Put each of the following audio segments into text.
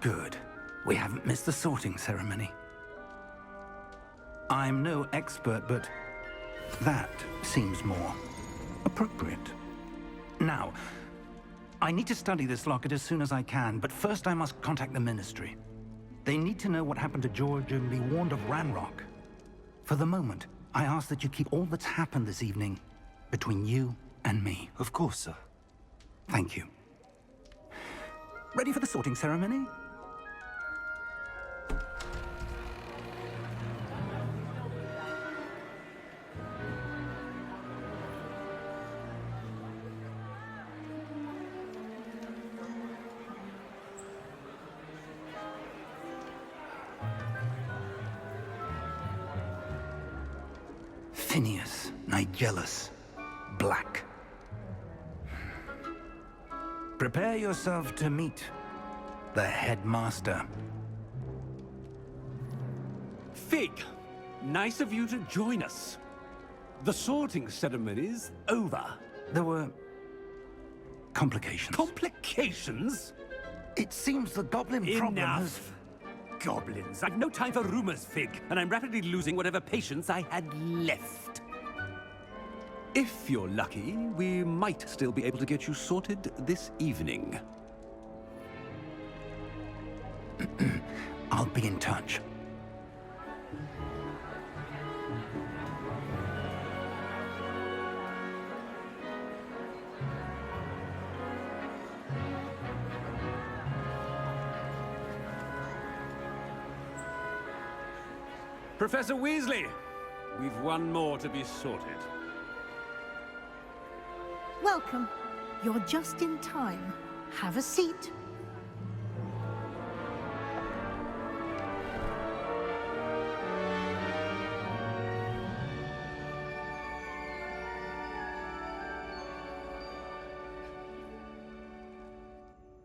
Good. We haven't missed the sorting ceremony. I'm no expert, but that seems more appropriate. Now, I need to study this locket as soon as I can, but first I must contact the Ministry. They need to know what happened to George and be warned of Ranrock. For the moment, I ask that you keep all that's happened this evening between you and me. Of course, sir. Thank you. Ready for the sorting ceremony? Phineas, Nigellus, Black. Prepare yourself to meet the headmaster. Fig, nice of you to join us. The sorting ceremony's over. There were complications. Complications? It seems the goblin problem has... Enough! Goblins. I've no time for rumors, Fig, and I'm rapidly losing whatever patience I had left. If you're lucky, we might still be able to get you sorted this evening. I'll be in touch. Professor Weasley, we've one more to be sorted. Welcome. You're just in time. Have a seat.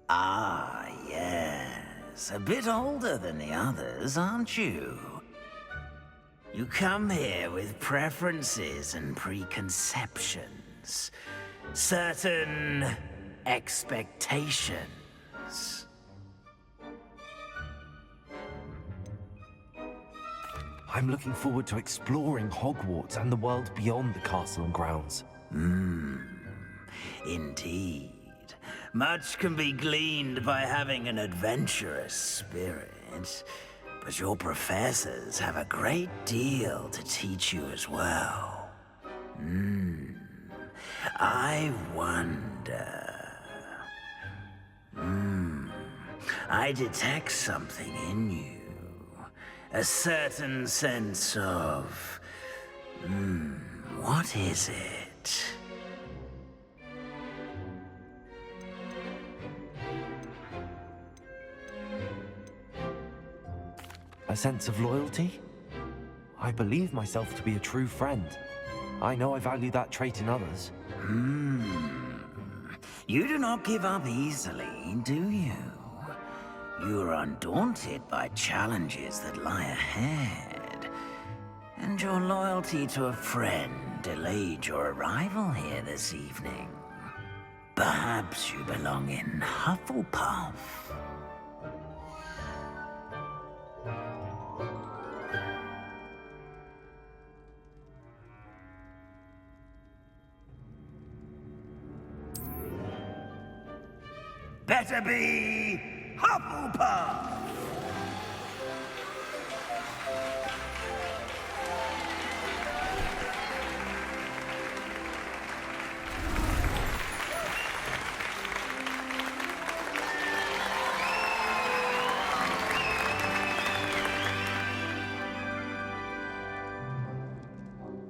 Ah, yes. A bit older than the others, aren't you? You come here with preferences and preconceptions. Certain expectations. I'm looking forward to exploring Hogwarts and the world beyond the castle and grounds. Indeed. Much can be gleaned by having an adventurous spirit, but your professors have a great deal to teach you as well. I wonder... I detect something in you. A certain sense of... what is it? A sense of loyalty? I believe myself to be a true friend. I know I value that trait in others. You do not give up easily, do you? You are undaunted by challenges that lie ahead. And your loyalty to a friend delayed your arrival here this evening. Perhaps you belong in Hufflepuff. Better be Hufflepuff!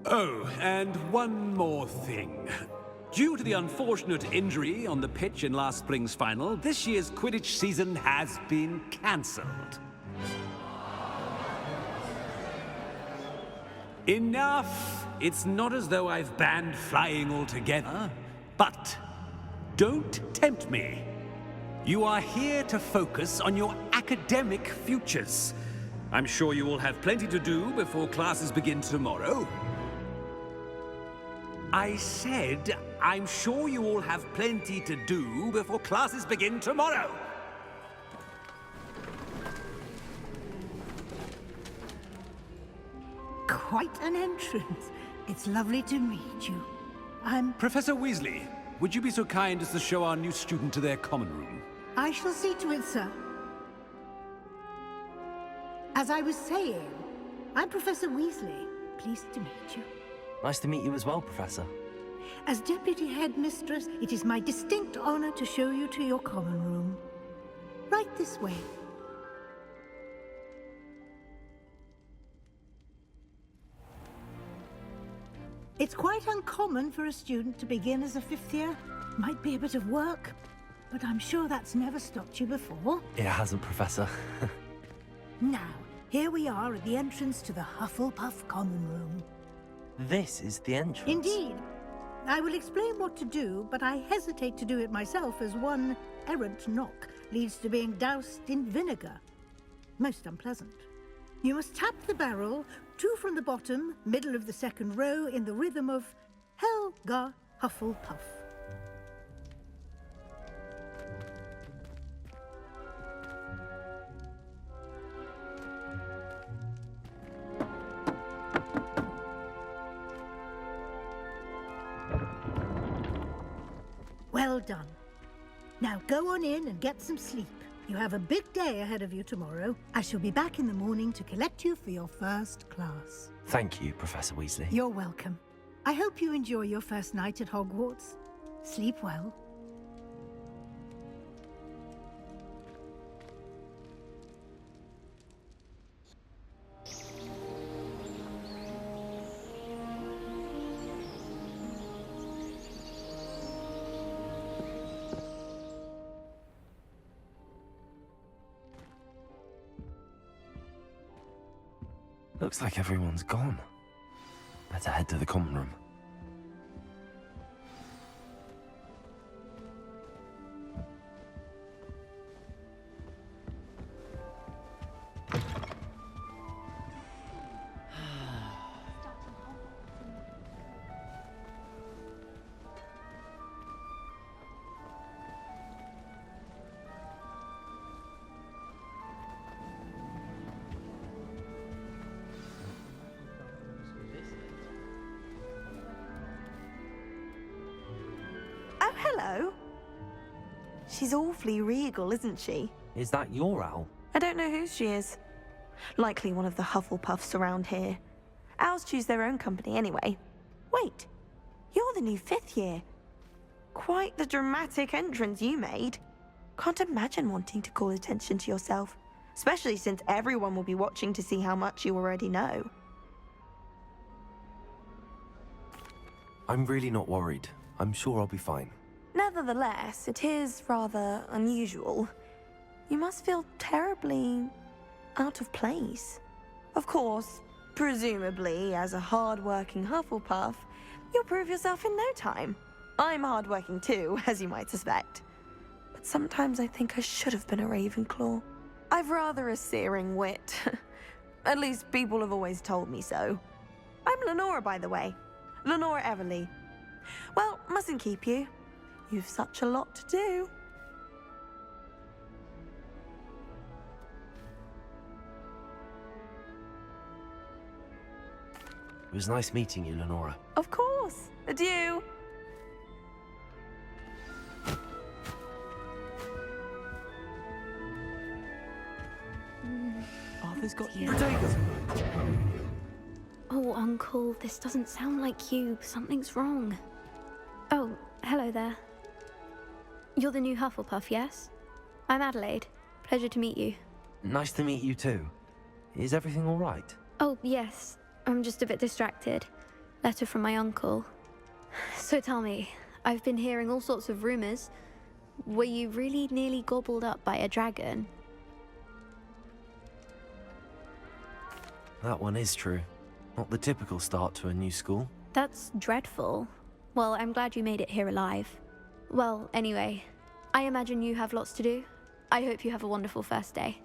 Oh, and one more thing. Due to the unfortunate injury on the pitch in last spring's final, this year's Quidditch season has been cancelled. Enough! It's not as though I've banned flying altogether, but don't tempt me. You are here to focus on your academic futures. I'm sure you will have plenty to do before classes begin tomorrow. I said, I'm sure you all have plenty to do before classes begin tomorrow. quite an entrance. It's lovely to meet you. Professor Weasley, would you be so kind as to show our new student to their common room? I shall see to it, sir. As I was saying, I'm Professor Weasley. Pleased to meet you. Nice to meet you as well, Professor. As Deputy Headmistress, it is my distinct honor to show you to your common room. Right this way. It's quite uncommon for a student to begin as a fifth year. Might be a bit of work, but I'm sure that's never stopped you before. It hasn't, Professor. Now, here we are at the entrance to the Hufflepuff common room. This is the entrance? Indeed. I will explain what to do, but I hesitate to do it myself as one errant knock leads to being doused in vinegar. Most unpleasant. You must tap the barrel, 2 from the bottom, middle of the second row, in the rhythm of Helga Hufflepuff. Well done. Now go on in and get some sleep. You have a big day ahead of you tomorrow. I shall be back in the morning to collect you for your first class. Thank you, Professor Weasley. You're welcome. I hope you enjoy your first night at Hogwarts. Sleep well. Looks like everyone's gone. Better head to the common room. Oh, hello. She's awfully regal, isn't she? Is that your owl? I don't know who she is. Likely one of the Hufflepuffs around here. Owls choose their own company anyway. Wait, you're the new 5th year. Quite the dramatic entrance you made. Can't imagine wanting to call attention to yourself, especially since everyone will be watching to see how much you already know. I'm really not worried. I'm sure I'll be fine. Nevertheless, it is rather unusual. You must feel terribly out of place. Of course, presumably, as a hard-working Hufflepuff, you'll prove yourself in no time. I'm hard-working too, as you might suspect. But sometimes I think I should have been a Ravenclaw. I've rather a searing wit. At least people have always told me so. I'm Lenora, by the way. Lenora Everly. Well, mustn't keep you. You've such a lot to do. It was nice meeting you, Lenora. Of course. Adieu. Arthur's got Yeah. potatoes. Oh, Uncle, this doesn't sound like you. Something's wrong. Oh, hello there. You're the new Hufflepuff, yes? I'm Adelaide. Pleasure to meet you. Nice to meet you too. Is everything all right? Oh, yes. I'm just a bit distracted. Letter from my uncle. So tell me, I've been hearing all sorts of rumors. Were you really nearly gobbled up by a dragon? That one is true. Not the typical start to a new school. That's dreadful. Well, I'm glad you made it here alive. Well, anyway, I imagine you have lots to do. I hope you have a wonderful first day.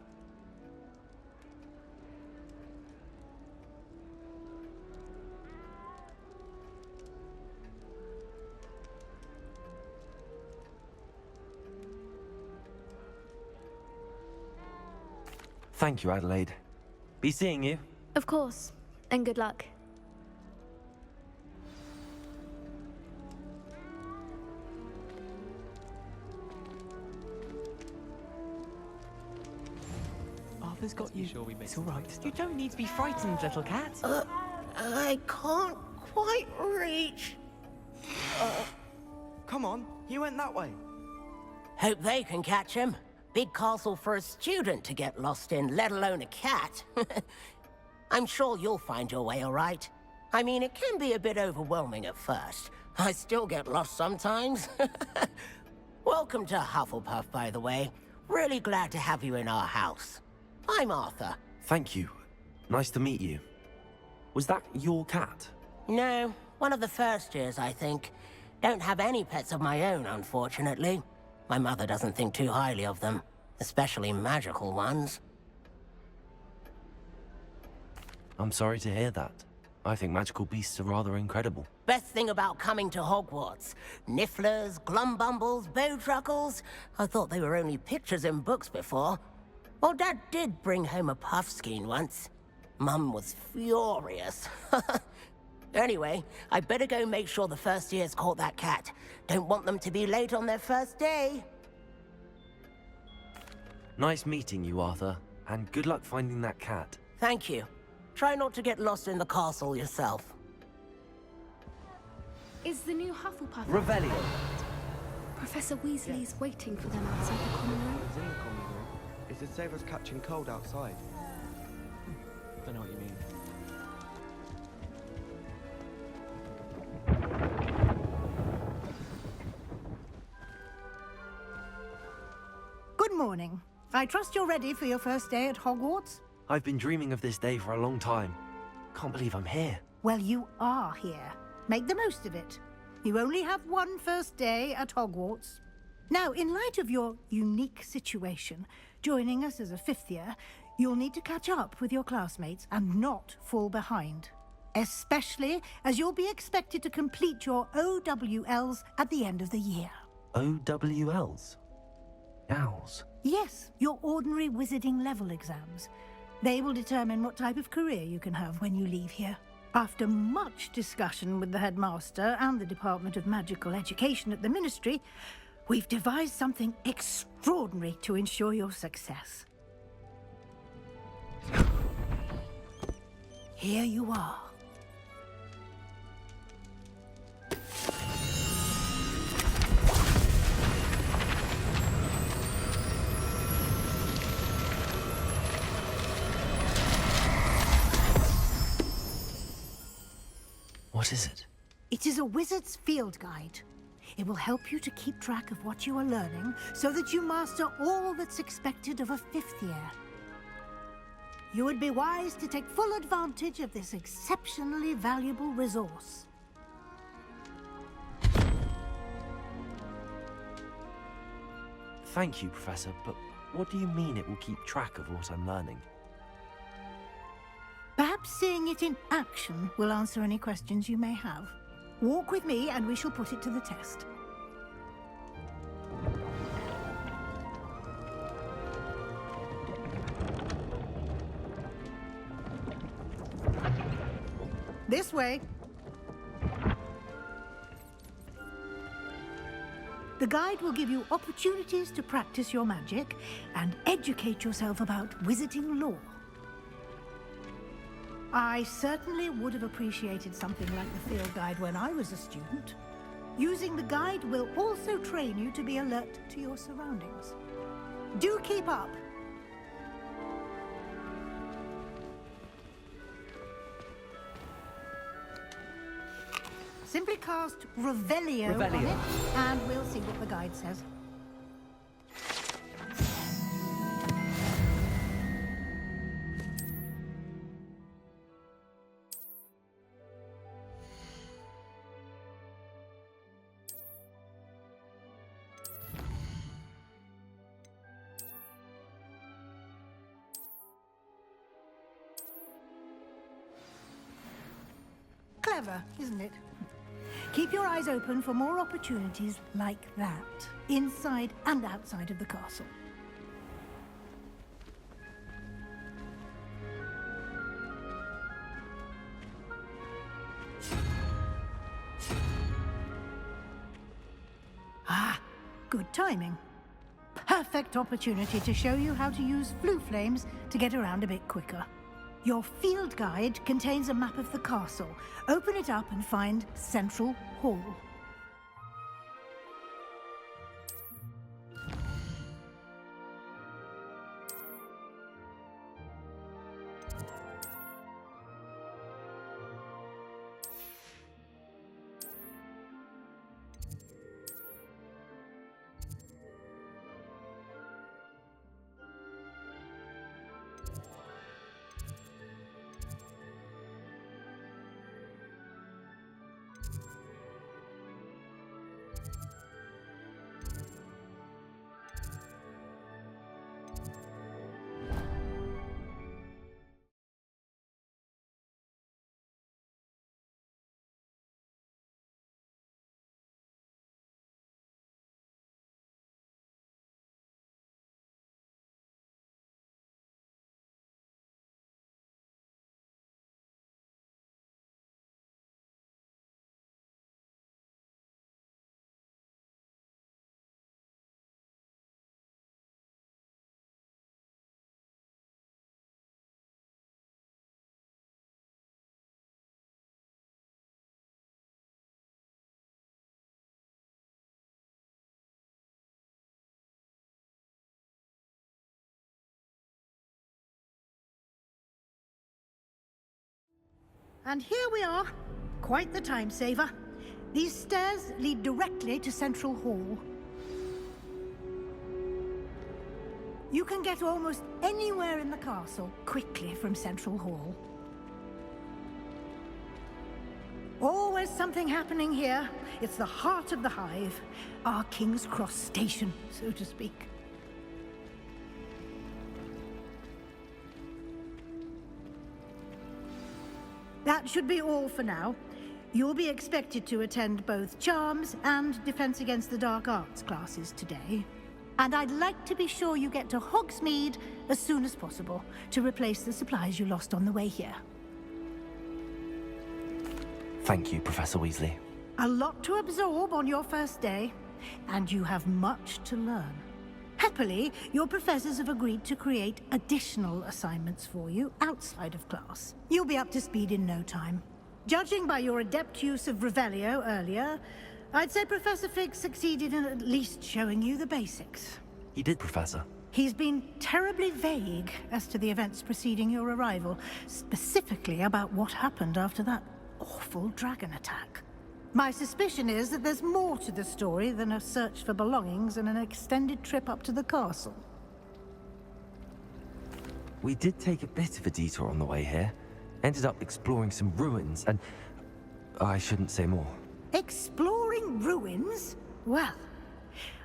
Thank you, Adelaide. Be seeing you. Of course, and good luck. Arthur's got you. It's all right. You don't need to be frightened, little cat. I can't quite reach. Come on, you went that way. Hope they can catch him. Big castle for a student to get lost in, let alone a cat. I'm sure you'll find your way all right. I mean, it can be a bit overwhelming at first. I still get lost sometimes. Welcome to Hufflepuff, by the way. Really glad to have you in our house. I'm Arthur. Thank you. Nice to meet you. Was that your cat? No, one of the first years, I think. Don't have any pets of my own, unfortunately. My mother doesn't think too highly of them, especially magical ones. I'm sorry to hear that. I think magical beasts are rather incredible. Best thing about coming to Hogwarts. Nifflers, glumbumbles, bowtruckles. I thought they were only pictures in books before. Well, Dad did bring home a puffskein once. Mum was furious. Anyway, I better go make sure the first years caught that cat. Don't want them to be late on their first day. Nice meeting you, Arthur. And good luck finding that cat. Thank you. Try not to get lost in the castle yourself. Is the new Hufflepuff... Revelio. Professor Weasley's waiting for them outside the common room. It's in the common room. It's to save us catching cold outside. Don't know what you mean. Good morning. I trust you're ready for your first day at Hogwarts? I've been dreaming of this day for a long time. Can't believe I'm here. Well, you are here. Make the most of it. You only have one first day at Hogwarts. Now, in light of your unique situation, joining us as a fifth year, you'll need to catch up with your classmates and not fall behind. Especially as you'll be expected to complete your OWLs at the end of the year. OWLs? Owls? Yes, your ordinary wizarding level exams. They will determine what type of career you can have when you leave here. After much discussion with the headmaster and the Department of Magical Education at the Ministry, we've devised something extraordinary to ensure your success. Here you are. What is it? It is a wizard's field guide. It will help you to keep track of what you are learning so that you master all that's expected of a fifth year. You would be wise to take full advantage of this exceptionally valuable resource. Thank you, Professor, but what do you mean it will keep track of what I'm learning? Perhaps seeing it in action will answer any questions you may have. Walk with me and we shall put it to the test. This way. The guide will give you opportunities to practice your magic and educate yourself about wizarding lore. I certainly would have appreciated something like the field guide when I was a student. Using the guide will also train you to be alert to your surroundings. Do keep up. Simply cast Revelio on it, and we'll see what the guide says. Clever, isn't it? Keep your eyes open for more opportunities like that, inside and outside of the castle. Ah, good timing. perfect opportunity to show you how to use flue flames to get around a bit quicker. Your field guide contains a map of the castle. Open it up and find Central Hall. And here we are. Quite the time saver. These stairs lead directly to Central Hall. You can get almost anywhere in the castle quickly from Central Hall. Always something happening here. It's the heart of the hive. Our King's Cross station, so to speak. That should be all for now. You'll be expected to attend both Charms and Defense Against the Dark Arts classes today. And I'd like to be sure you get to Hogsmeade as soon as possible to replace the supplies you lost on the way here. Thank you, Professor Weasley. A lot to absorb on your first day, and you have much to learn. Happily, your professors have agreed to create additional assignments for you outside of class. You'll be up to speed in no time. Judging by your adept use of Revelio earlier, I'd say Professor Fig succeeded in at least showing you the basics. He did, Professor. He's been terribly vague as to the events preceding your arrival, specifically about what happened after that awful dragon attack. My suspicion is that there's more to the story than a search for belongings and an extended trip up to the castle. We did take a bit of a detour on the way here. Ended up exploring some ruins and... I shouldn't say more. Exploring ruins? Well,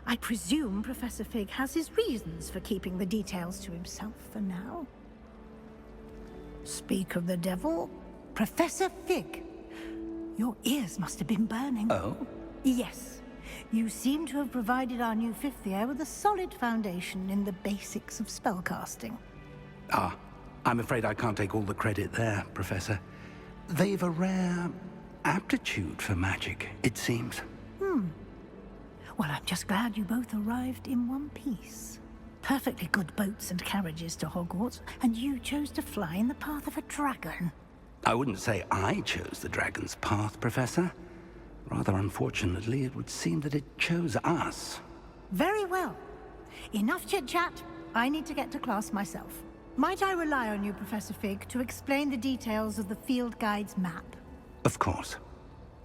I presume Professor Fig has his reasons for keeping the details to himself for now. Speak of the devil, Professor Fig. Your ears must have been burning. Oh? Yes. You seem to have provided our new fifth year with a solid foundation in the basics of spellcasting. Ah, I'm afraid I can't take all the credit there, Professor. They've a rare aptitude for magic, it seems. Well, I'm just glad you both arrived in one piece. Perfectly good boats and carriages to Hogwarts, and you chose to fly in the path of a dragon. I wouldn't say I chose the dragon's path, Professor. Rather unfortunately, it would seem that it chose us. Very well. Enough chit-chat. I need to get to class myself. Might I rely on you, Professor Fig, to explain the details of the field guide's map? Of course.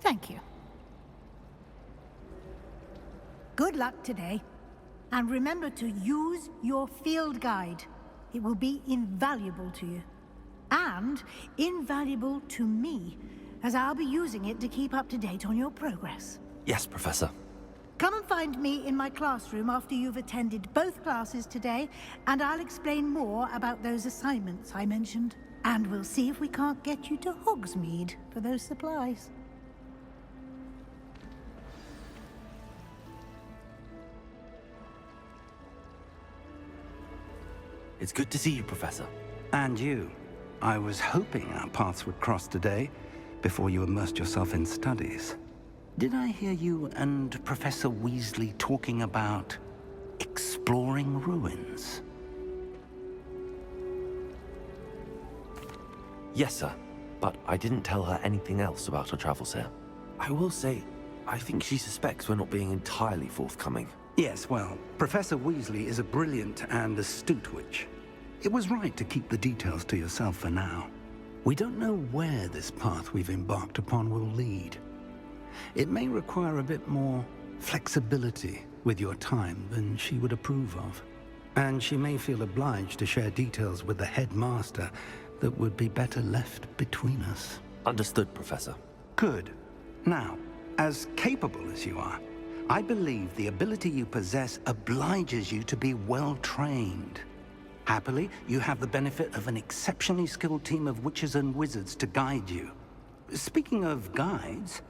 Thank you. Good luck today. And remember to use your field guide. It will be invaluable to you. And invaluable to me, as I'll be using it to keep up to date on your progress. Yes, Professor. Come and find me in my classroom after you've attended both classes today, and I'll explain more about those assignments I mentioned. And we'll see if we can't get you to Hogsmeade for those supplies. It's good to see you, Professor. And you. I was hoping our paths would cross today, before you immersed yourself in studies. Did I hear you and Professor Weasley talking about exploring ruins. Yes, sir. But I didn't tell her anything else about her travels here. I will say, I think she suspects we're not being entirely forthcoming. Yes, well, Professor Weasley is a brilliant and astute witch. It was right to keep the details to yourself for now. We don't know where this path we've embarked upon will lead. It may require a bit more flexibility with your time than she would approve of. And she may feel obliged to share details with the headmaster that would be better left between us. Understood, Professor. Good. Now, as capable as you are, I believe the ability you possess obliges you to be well-trained. Happily, you have the benefit of an exceptionally skilled team of witches and wizards to guide you. Speaking of guides,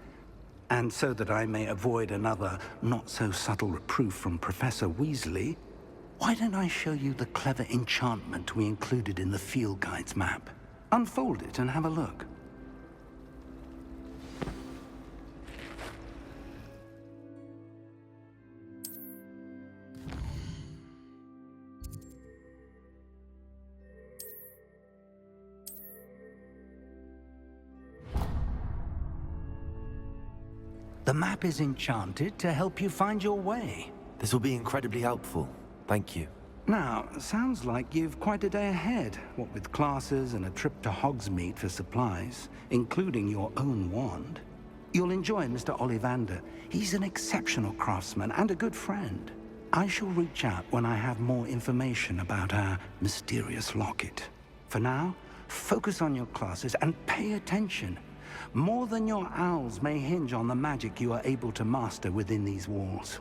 and so that I may avoid another not-so-subtle reproof from Professor Weasley, why don't I show you the clever enchantment we included in the field guide's map? Unfold it and have a look. The map is enchanted to help you find your way. This will be incredibly helpful. Thank you. Now, sounds like you've quite a day ahead, what with classes and a trip to Hogsmeade for supplies, including your own wand. You'll enjoy Mr. Ollivander. He's an exceptional craftsman and a good friend. I shall reach out when I have more information about our mysterious locket. For now, focus on your classes and pay attention. More than your owls may hinge on the magic you are able to master within these walls.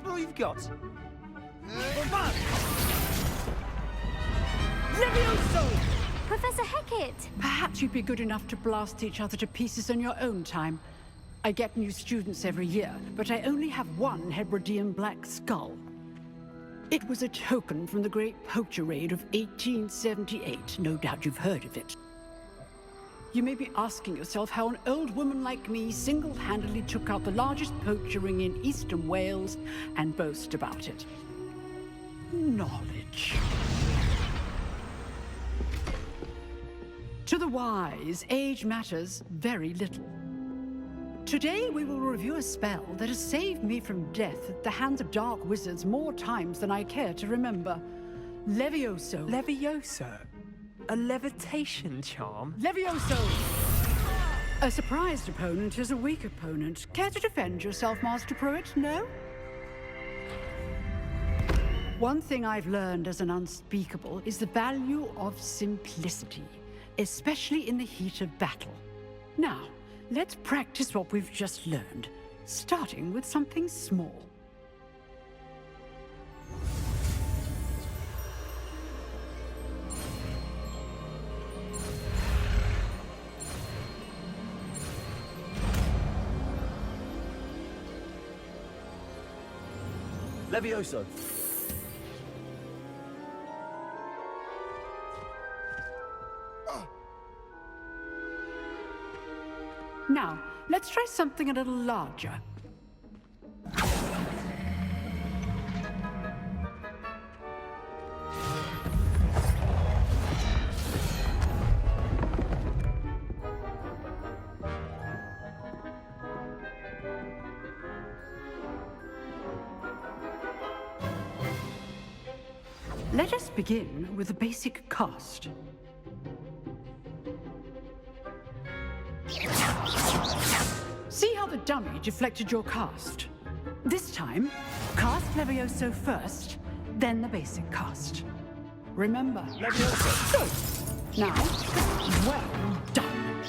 All you've got. Levioso! Professor Hecat! Perhaps you'd be good enough to blast each other to pieces on your own time. I get new students every year, but I only have one Hebridean black skull. It was a token from the Great Poacher Raid of 1878. No doubt you've heard of it. You may be asking yourself how an old woman like me single-handedly took out the largest poacher ring in eastern Wales and boast about it. Knowledge. To the wise, age matters very little. Today we will review a spell that has saved me from death at the hands of dark wizards more times than I care to remember. Levioso. Levioso? A levitation charm? Levioso! A surprised opponent is a weak opponent. Care to defend yourself, Master Pruitt? No? One thing I've learned as an unspeakable is the value of simplicity, especially in the heat of battle. Now, let's practice what we've just learned, starting with something small. Levioso. Now, let's try something a little larger. Let us begin with the basic cast. See how the dummy deflected your cast? This time, cast Levioso first, then the basic cast. Remember, Levioso. Good. Now, well done.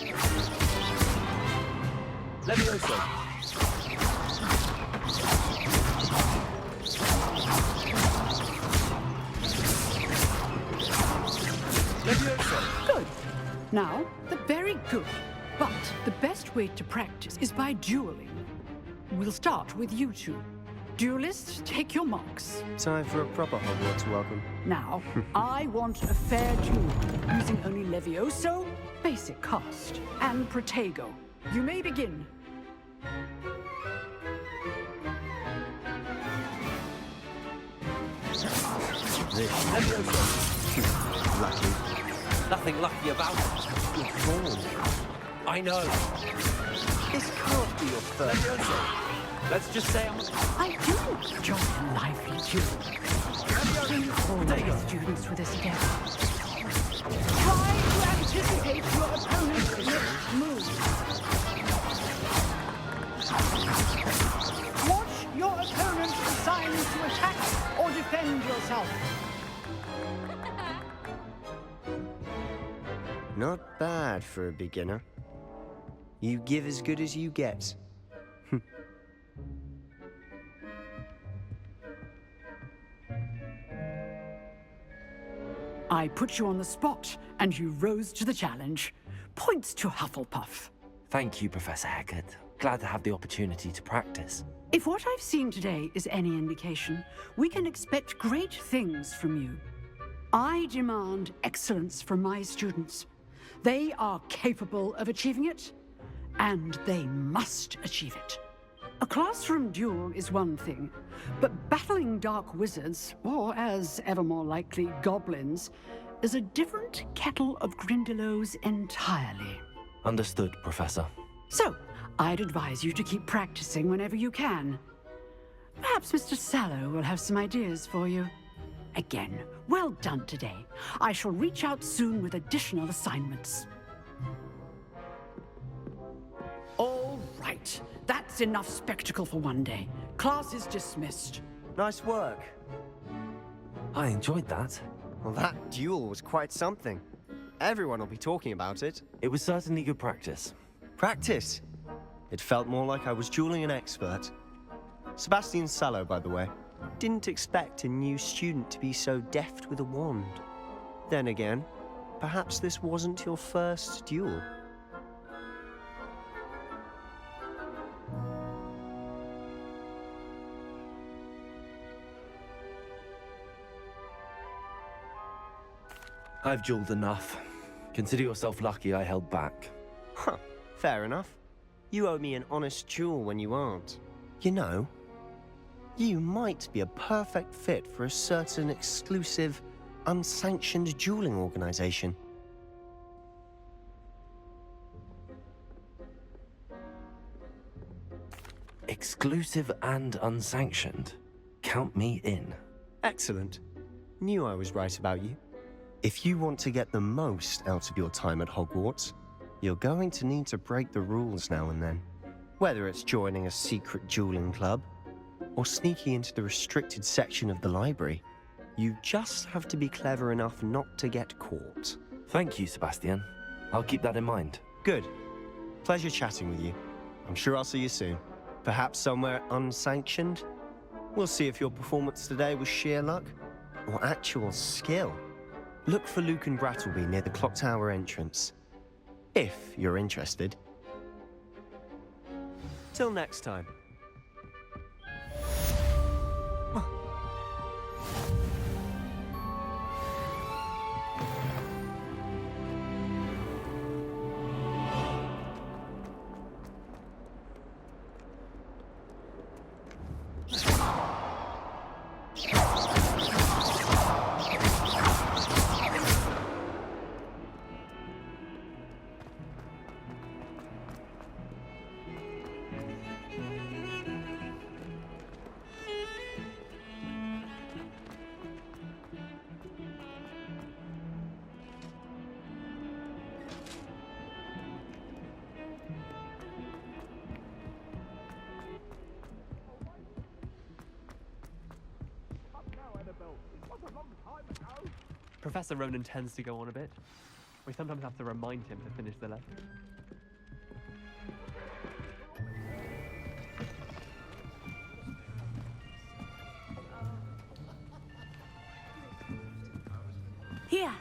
Levioso. Good. Now, the very good. But the best way to practice is by dueling. We'll start with you two. Duelists, take your marks. Time for a proper Hogwarts welcome. Now, I want a fair duel, using only Levioso, basic cast, and Protego. You may begin. Levioso. Lucky. Nothing lucky about it. You're drawn. I know. This can't be your first. Levioso. Let's just say I do enjoy a lively duel. Bring all your students with us again. Try to anticipate your opponent's next move. Watch your opponent's signs to attack or defend yourself. Not bad for a beginner. You give as good as you get. I put you on the spot, and you rose to the challenge. Points to Hufflepuff. Thank you, Professor Hecat. Glad to have the opportunity to practice. If what I've seen today is any indication, we can expect great things from you. I demand excellence from my students. They are capable of achieving it, and they must achieve it. A classroom duel is one thing, but battling dark wizards, or as ever more likely, goblins, is a different kettle of Grindylows entirely. Understood, Professor. So, I'd advise you to keep practicing whenever you can. Perhaps Mr. Sallow will have some ideas for you. Again, well done today. I shall reach out soon with additional assignments. All right. That's enough spectacle for one day. Class is dismissed. Nice work. I enjoyed that. Well, that duel was quite something. Everyone will be talking about it. It was certainly good practice. Practice? It felt more like I was dueling an expert. Sebastian Sallow, by the way. Didn't expect a new student to be so deft with a wand. Then again, perhaps this wasn't your first duel. I've dueled enough. Consider yourself lucky I held back. Huh, fair enough. You owe me an honest duel when you aren't. You know, you might be a perfect fit for a certain exclusive, unsanctioned dueling organization. Exclusive and unsanctioned. Count me in. Excellent. Knew I was right about you. If you want to get the most out of your time at Hogwarts, you're going to need to break the rules now and then. Whether it's joining a secret dueling club, or sneaking into the restricted section of the library, you just have to be clever enough not to get caught. Thank you, Sebastian. I'll keep that in mind. Good. Pleasure chatting with you. I'm sure I'll see you soon. Perhaps somewhere unsanctioned? We'll see if your performance today was sheer luck or actual skill. Look for Luke and Brattleby near the clock tower entrance. If you're interested. Till next time. Professor Ronan tends to go on a bit. We sometimes have to remind him to finish the lesson. Here!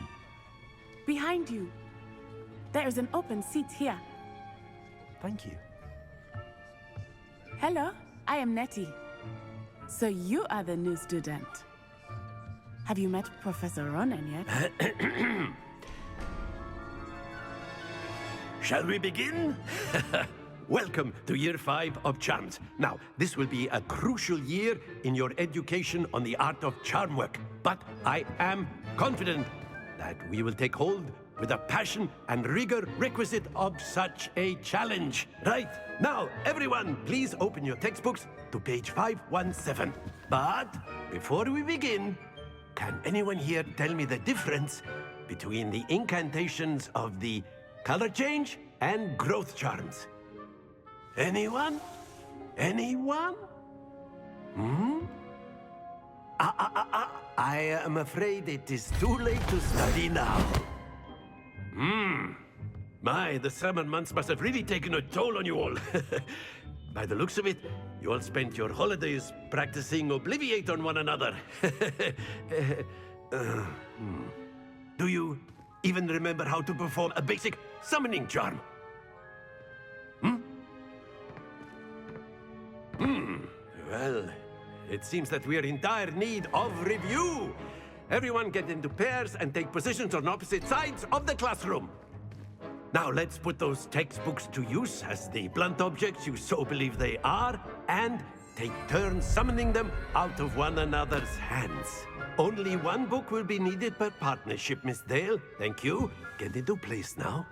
Behind you! There is an open seat here. Thank you. Hello, I am Nettie. So you are the new student. Have you met Professor Ronan yet? Shall we begin? Welcome to Year 5 of Charms. Now, this will be a crucial year in your education on the art of charm work. But I am confident that we will take hold with the passion and rigor requisite of such a challenge. Right, now, everyone, please open your textbooks to page 517. But before we begin, can anyone here tell me the difference between the incantations of the color change and growth charms? Anyone? Anyone? I am afraid it is too late to study now. My, the summer months must have really taken a toll on you all. By the looks of it, you all spent your holidays practicing Obliviate on one another. Do you even remember how to perform a basic summoning charm? Well, it seems that we are in dire need of review. Everyone get into pairs and take positions on opposite sides of the classroom. Now let's put those textbooks to use as the blunt objects you so believe they are, and take turns summoning them out of one another's hands. Only one book will be needed per partnership, Miss Dale. Thank you. Get into place now.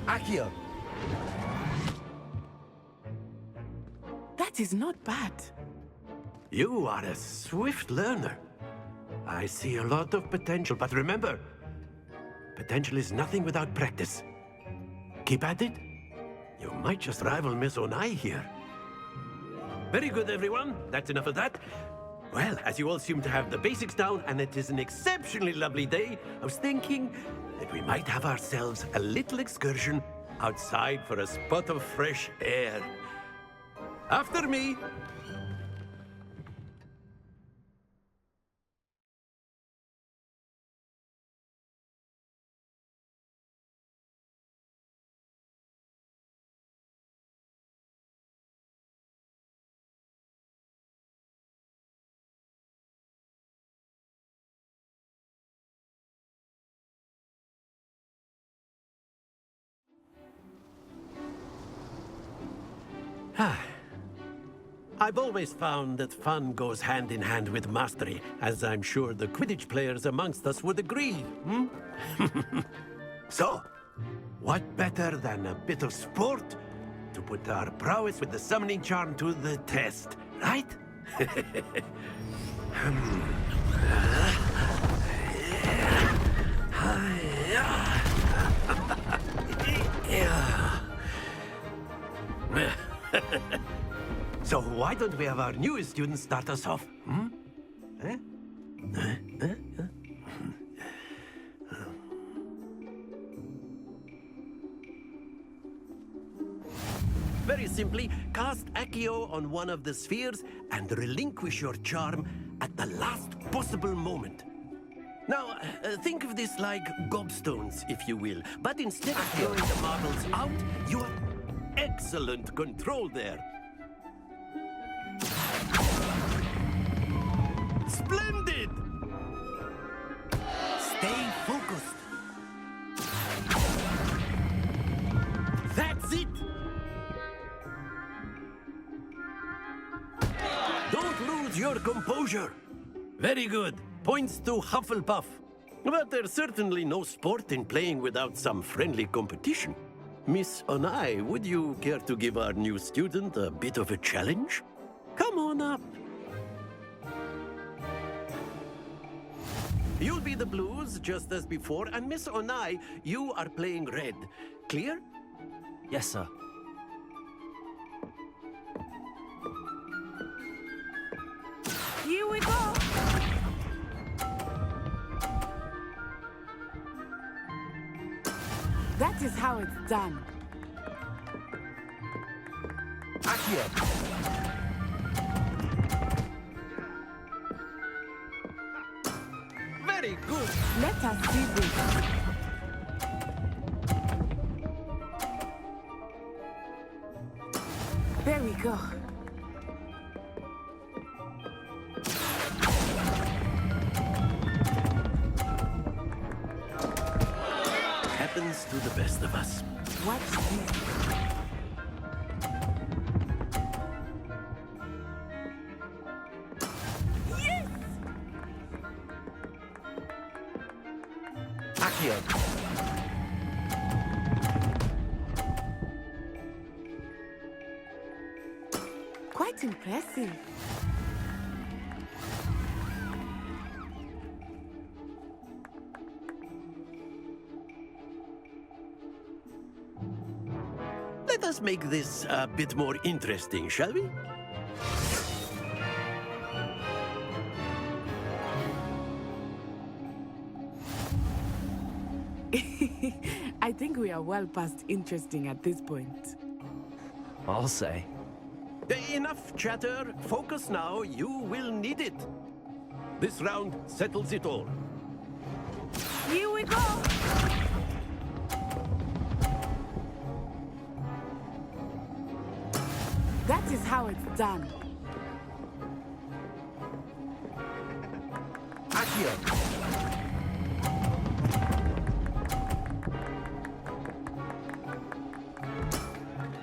Accio! That is not bad. You are a swift learner. I see a lot of potential, but remember, potential is nothing without practice. Keep at it. You might just rival Miss Onai here. Very good, everyone. That's enough of that. Well, as you all seem to have the basics down, and it is an exceptionally lovely day, I was thinking that we might have ourselves a little excursion outside for a spot of fresh air. After me. I've always found that fun goes hand in hand with mastery, as I'm sure the Quidditch players amongst us would agree, So, what better than a bit of sport to put our prowess with the summoning charm to the test, right? Yeah. why don't we have our newest student start us off? Very simply, cast Accio on one of the spheres and relinquish your charm at the last possible moment. Now, think of this like gobstones, if you will. But instead of throwing the marbles out, you have excellent control there. Splendid! Stay focused. That's it! Don't lose your composure. Very good. Points to Hufflepuff. But there's certainly no sport in playing without some friendly competition. Miss Onai, would you care to give our new student a bit of a challenge? Come on up. You'll be the blues, just as before, and Miss Onai, you are playing red. Clear? Yes, sir. Here we go! That is how it's done. Accio! Very good! Let us see this. There we go. Happens to the best of us. Watch this. Yes! Accio! Quite impressive. Let us make this a bit more interesting, shall we? I think we are well past interesting at this point. I'll say. Enough chatter. Focus now. You will need it. This round settles it all. Here we go! That is how it's done. Accio!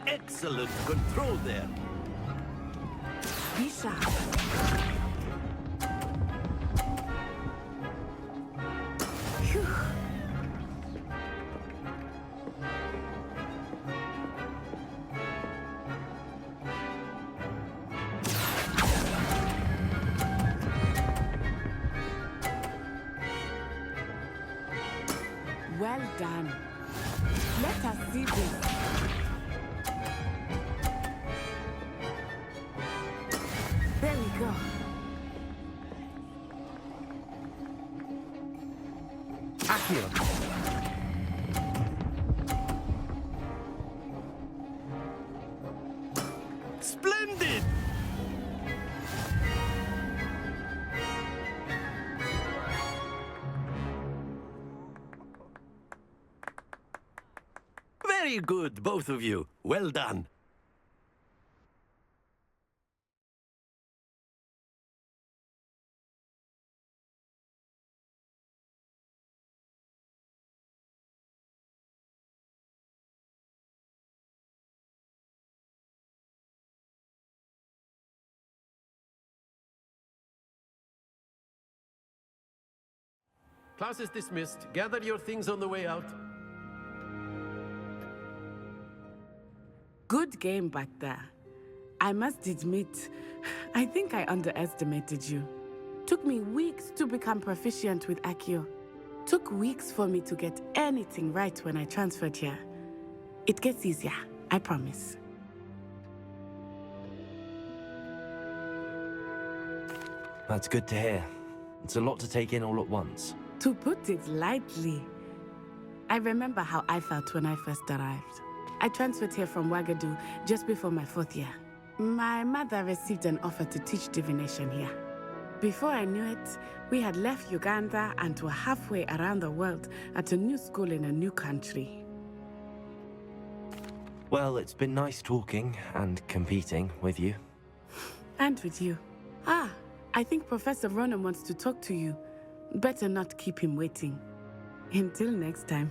Excellent control there. Be sharp. Phew. Well done. Let us see this. There we go. Accio! Splendid! Very good, both of you. Well done. Class is dismissed. Gather your things on the way out. Good game back there. I must admit, I think I underestimated you. Took me weeks to become proficient with Accio. Took weeks for me to get anything right when I transferred here. It gets easier, I promise. That's good to hear. It's a lot to take in all at once. To put it lightly, I remember how I felt when I first arrived. I transferred here from Wagadu just before my 4th year. My mother received an offer to teach divination here. Before I knew it, we had left Uganda and were halfway around the world at a new school in a new country. Well, it's been nice talking and competing with you. And with you. Ah, I think Professor Ronan wants to talk to you. Better not keep him waiting. Until next time.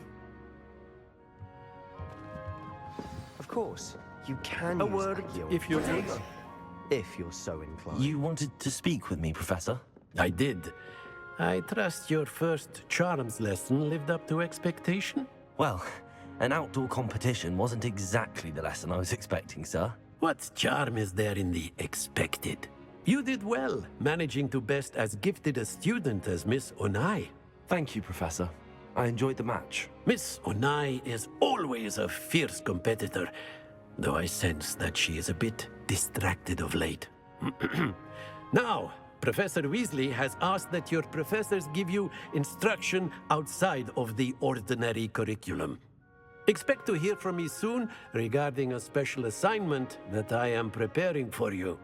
Of course, you can A use word, Accio if you whenever, please. if you're so inclined. You wanted to speak with me, Professor? I did. I trust your first charms lesson lived up to expectation? Well, an outdoor competition wasn't exactly the lesson I was expecting, sir. What charm is there in the expected? You did well, managing to best as gifted a student as Miss Onai. Thank you, Professor. I enjoyed the match. Miss Onai is always a fierce competitor, though I sense that she is a bit distracted of late. Now, Professor Weasley has asked that your professors give you instruction outside of the ordinary curriculum. Expect to hear from me soon regarding a special assignment that I am preparing for you.